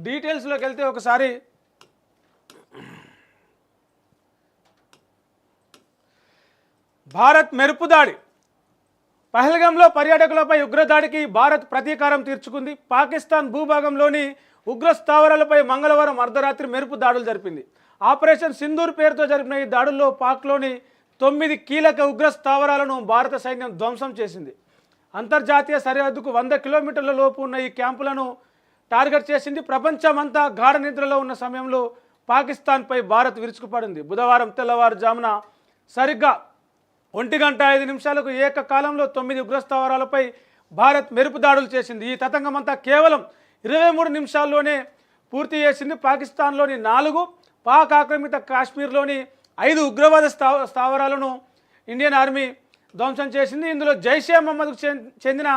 డీటెయిల్స్లోకి వెళ్తే ఒకసారి భారత్ మెరుపు దాడి. పహల్గాంలో పర్యాటకులపై ఉగ్రదాడికి భారత్ ప్రతీకారం తీర్చుకుంది. పాకిస్తాన్ భూభాగంలోని ఉగ్ర స్థావరాలపై మంగళవారం అర్ధరాత్రి మెరుపు దాడులు జరిపింది. ఆపరేషన్ సింధూర్ పేరుతో జరిపిన ఈ దాడుల్లో పాక్లోని 9 కీలక ఉగ్ర స్థావరాలను భారత సైన్యం ధ్వంసం చేసింది. అంతర్జాతీయ సరిహద్దుకు 100 కిలోమీటర్ల లోపు ఉన్న ఈ క్యాంపులను టార్గెట్ చేసింది. ప్రపంచమంతా గాఢ నిద్రలో ఉన్న సమయంలో పాకిస్తాన్పై భారత్ విరుచుకుపడింది. బుధవారం తెల్లవారుజామున సరిగ్గా 1:05 ఏకకాలంలో 9 ఉగ్రస్థావరాలపై భారత్ మెరుపు దాడులు చేసింది. ఈ తతంగమంతా కేవలం 23 నిమిషాల్లోనే పూర్తి చేసింది. పాకిస్తాన్లోని 4, పాక్ ఆక్రమిత కాశ్మీర్లోని 5 ఉగ్రవాద స్థావరాలను ఇండియన్ ఆర్మీ ధ్వంసం చేసింది. ఇందులో జైషే మహమ్మద్కు చెందిన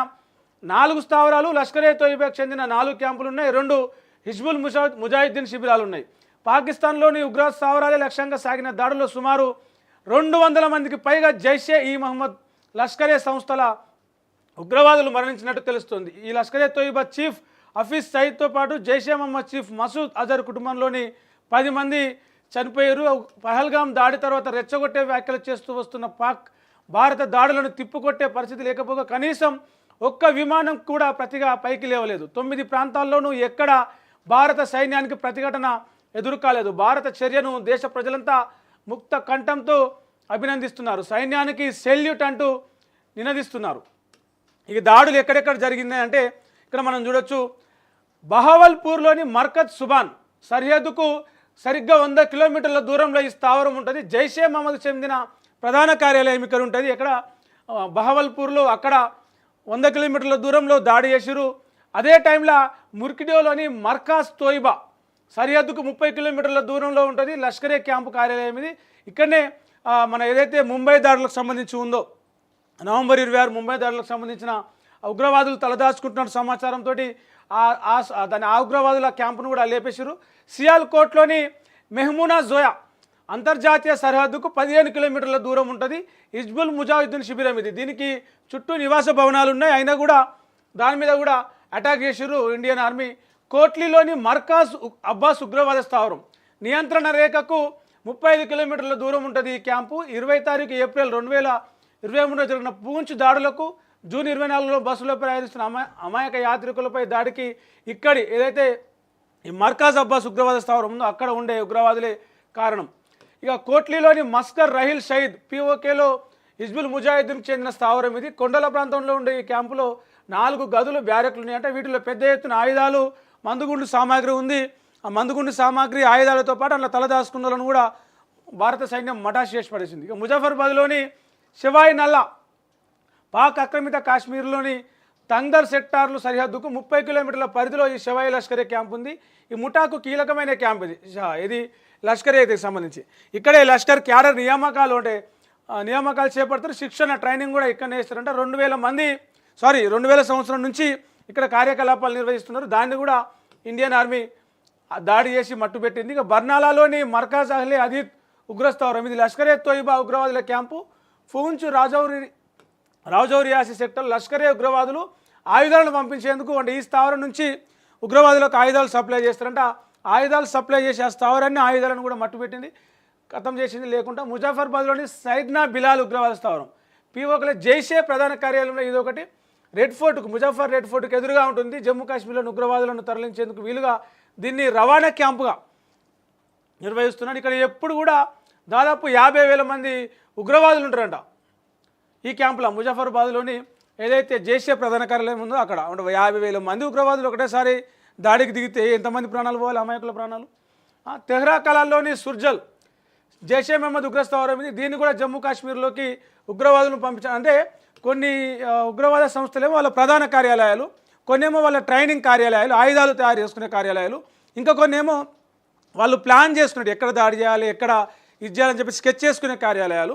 4 స్థావరాలు, లష్కరే తోయిబాకు చెందిన 4 క్యాంపులు ఉన్నాయి. 2 హిజ్బుల్ ముజాహిద్దీన్ శిబిరాలు ఉన్నాయి. పాకిస్తాన్లోని ఉగ్ర స్థావరాలే లక్ష్యంగా సాగిన దాడుల్లో సుమారు 200 మందికి పైగా జైషే ఈ మహమ్మద్, లష్కరే సంస్థల ఉగ్రవాదులు మరణించినట్టు తెలుస్తోంది. ఈ లష్కరే తోయిబా చీఫ్ హఫీజ్ సయీద్తో పాటు జైషే మహమ్మద్ చీఫ్ మసూద్ అజర్ కుటుంబంలోని 10 మంది చనిపోయారు. పహల్గాం దాడి తర్వాత రెచ్చగొట్టే వ్యాఖ్యలు చేస్తూ వస్తున్న పాక్ భారత దాడులను తిప్పుకొట్టే పరిస్థితి లేకపోగా కనీసం ఒక్క విమానం కూడా ప్రతిగా పైకి లేవలేదు. 9 ప్రాంతాల్లోనూ ఎక్కడ భారత సైన్యానికి ప్రతిఘటన ఎదురు కాలేదు. భారత చర్యను దేశ ప్రజలంతా ముక్త కంఠంతో అభినందిస్తున్నారు. సైన్యానికి సెల్యూట్ అంటూ నినదిస్తున్నారు. ఈ దాడులు ఎక్కడెక్కడ జరిగింది అంటే ఇక్కడ మనం చూడొచ్చు. బహవల్పూర్లోని మర్కజ్ సుబాన్ సరిహద్దుకు సరిగ్గా 100 కిలోమీటర్ల దూరంలో ఈ స్థావరం ఉంటుంది. జైషే మహమ్మద్కు చెందిన ప్రధాన కార్యాలయం ఇక్కడ ఉంటుంది. ఇక్కడ బహవల్పూర్లో అక్కడ 100 కిలోమీటర్ల దూరంలో దాడి చేసిరు. అదే టైంలో ముర్కిడోలోని మర్కాజ్ తోయిబా సరిహద్దుకు 30 కిలోమీటర్ల దూరంలో ఉంటుంది లష్కరే క్యాంపు కార్యాలయం. ఇది ఇక్కడనే మన ఏదైతే ముంబై దాడులకు సంబంధించి ఉందో, నవంబర్ 26 ముంబై దాడులకు సంబంధించిన ఉగ్రవాదులు తలదాచుకుంటున్న సమాచారంతో ఆ ఉగ్రవాదుల క్యాంపును కూడా లేపేశారు. సియాల్కోట్లోని మెహమూనా జోయా అంతర్జాతీయ సరిహద్దుకు 15 కిలోమీటర్ల దూరం ఉంటుంది హిజ్బుల్ ముజాహిద్దీన్ శిబిరం. ఇది దీనికి చుట్టూ నివాస భవనాలు ఉన్నాయి. అయినా కూడా దాని మీద కూడా అటాక్ చేసిర్రు ఇండియన్ ఆర్మీ. కోట్లీలోని మర్కాజ్ అబ్బాస్ ఉగ్రవాద స్థావరం నియంత్రణ రేఖకు 35 కిలోమీటర్ల దూరం ఉంటుంది ఈ క్యాంపు. 20 ఏప్రిల్ 2023 జరిగిన పూంచ్ దాడులకు, జూన్ 24లో బస్సులో ప్రయాణిస్తున్న అమాయక యాత్రికులపై దాడికి ఇక్కడి ఏదైతే ఈ మర్కాజ్ అబ్బాస్ ఉగ్రవాద స్థావరం ఉందో అక్కడ ఉండే ఉగ్రవాదులే కారణం. ఇక కోట్లీలోని మస్కర్ రహిల్ షహీద్ పిఓకేలో హిజ్బుల్ ముజాహిద్దీన్కి చెందిన స్థావరం. ఇది కొండల ప్రాంతంలో ఉండే ఈ క్యాంపులో 4 గదులు, బ్యారెక్లు ఉన్నాయి. అంటే వీటిలో పెద్ద ఎత్తున ఆయుధాలు, మందుగుండు సామాగ్రి ఉంది. ఆ మందుగుండు సామాగ్రి, ఆయుధాలతో పాటు అలా తలదాచుకున్న కూడా భారత సైన్యం మటాష్ చేసి పడేసింది. ఇక ముజఫర్బాద్లోని షివాయి నల్లా పాక్ ఆక్రమిత కాశ్మీర్లోని తంగ్దర్ సెక్టార్లు సరిహద్దుకు 30 కిలోమీటర్ల పరిధిలో ఈ షివాయి లష్కరే క్యాంప్ ఉంది. ఈ ముఠాకు కీలకమైన క్యాంప్ ఇది లష్కరేకి సంబంధించి. ఇక్కడే లష్కర్ క్యాడర్ నియామకాలు చేపడతారు. శిక్షణ, ట్రైనింగ్ కూడా ఇక్కడనే ఇస్తారంట. 2000 సంవత్సరం నుంచి ఇక్కడ కార్యకలాపాలు నిర్వహిస్తున్నారు. దాన్ని కూడా ఇండియన్ ఆర్మీ దాడి చేసి మట్టుపెట్టింది. ఇక బర్నాలాలోని మర్కాజ్ అహ్లే అదీద్ ఉగ్రస్థావరం. ఇది లష్కరే తోయిబా ఉగ్రవాదుల క్యాంపు. పూంచ్ రాజౌరియాసి సెక్టర్ లష్కరే ఉగ్రవాదులు ఆయుధాలను పంపించేందుకు అంటే ఈ స్థావరం నుంచి ఉగ్రవాదులకు ఆయుధాలు సప్లై చేస్తారంట. ఆయుధాలు సప్లై చేసి ఆ స్థావరాన్ని, ఆయుధాలను కూడా మట్టుపెట్టింది, ఖతం చేసింది. లేకుండా ముజఫర్బాద్లోని సైద్నా బిలాల్ ఉగ్రవాద స్థావరం పిఓకలో జైషే ప్రధాన కార్యాలయంలో ఇదొకటి. ముజఫర్ రెడ్ ఫోర్ట్కి ఎదురుగా ఉంటుంది. జమ్మూ కాశ్మీర్లోని ఉగ్రవాదులను తరలించేందుకు వీలుగా దీన్ని రవాణా క్యాంపుగా నిర్వహిస్తున్నాడు. ఇక్కడ ఎప్పుడు కూడా దాదాపు 50,000 మంది ఉగ్రవాదులు ఉంటారంట ఈ క్యాంపులో. ముజఫర్బాద్లోని ఏదైతే జైషే ప్రధాన కార్యాలయం ఉందో అక్కడ 50,000 మంది ఉగ్రవాదులు ఒకటేసారి దాడికి దిగితే ఎంతమంది ప్రాణాలు పోవాలి, అమాయకుల ప్రాణాలు. తెహ్రా కలాల్లోని సుర్జల్ జైషే మహమ్మద్ ఉగ్రస్థావరం ఇది. దీన్ని కూడా జమ్మూ కాశ్మీర్లోకి ఉగ్రవాదులను పంపించారు. అంటే కొన్ని ఉగ్రవాద సంస్థలేమో వాళ్ళ ప్రధాన కార్యాలయాలు, కొన్నేమో వాళ్ళ ట్రైనింగ్ కార్యాలయాలు, ఆయుధాలు తయారు చేసుకునే కార్యాలయాలు, ఇంకా కొన్నేమో వాళ్ళు ప్లాన్ చేసుకునేది ఎక్కడ దాడి చేయాలి, ఎక్కడ ఇది చేయాలని చెప్పి స్కెచ్ చేసుకునే కార్యాలయాలు,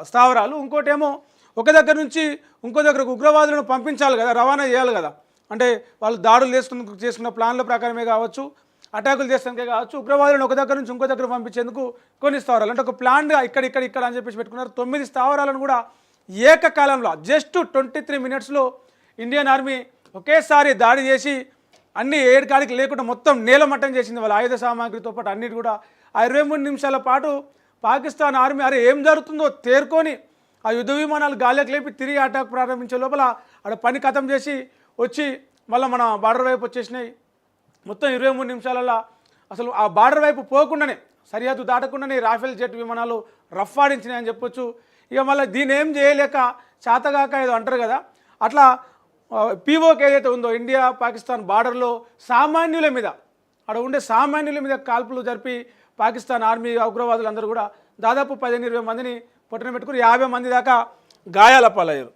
స్థావరాలు. ఇంకోటేమో ఒక దగ్గర నుంచి ఇంకో దగ్గరకు ఉగ్రవాదులను పంపించాలి కదా, రవాణా చేయాలి కదా. అంటే వాళ్ళు దాడులు చేసుకున్న ప్లాన్ల ప్రకారమే కావచ్చు, అటాకులు చేస్తానికే కావచ్చు, ఉగ్రవాదులను ఒక దగ్గర నుంచి ఇంకో దగ్గర పంపించేందుకు కొన్ని స్థావరాలు అంటే ఒక ప్లాన్గా ఇక్కడ అని చెప్పేసి పెట్టుకున్నారు. 9 స్థావరాలను కూడా ఏకకాలంలో జస్ట్ 23 మినిట్స్లో ఇండియన్ ఆర్మీ ఒకేసారి దాడి చేసి అన్ని ఏడు కాడికి లేకుండా మొత్తం నేలమట్టం చేసింది. వాళ్ళ ఆయుధ సామాగ్రితో పాటు అన్నిటి కూడా ఆ 23 నిమిషాల పాటు పాకిస్తాన్ ఆర్మీ అరే ఏం జరుగుతుందో తేరుకొని ఆ యుద్ధ విమానాలు గాలికి లేపి తిరిగి అటాక్ ప్రారంభించే లోపల ఆడ పని ఖతం చేసి వచ్చి మళ్ళీ మన బార్డర్ వైపు వచ్చేసినాయి. మొత్తం 23 నిమిషాలలో అసలు ఆ బార్డర్ వైపు పోకుండానే సరిహద్దు దాటకుండానే రాఫెల్ జెట్ విమానాలు రఫ్ఫాడించినాయని చెప్పొచ్చు. ఇక మళ్ళీ దీని ఏం చేయలేక చాతగాక ఏదో అంటారు కదా, అట్లా పీఓకే ఏదైతే ఉందో ఇండియా పాకిస్తాన్ బార్డర్లో సామాన్యుల మీద అక్కడ ఉండే సామాన్యుల మీద కాల్పులు జరిపి పాకిస్తాన్ ఆర్మీ ఉగ్రవాదులు అందరూ కూడా దాదాపు 15-20 మందిని పొట్టన పెట్టుకుని 50 మంది దాకా గాయాల పాలయ్యారు.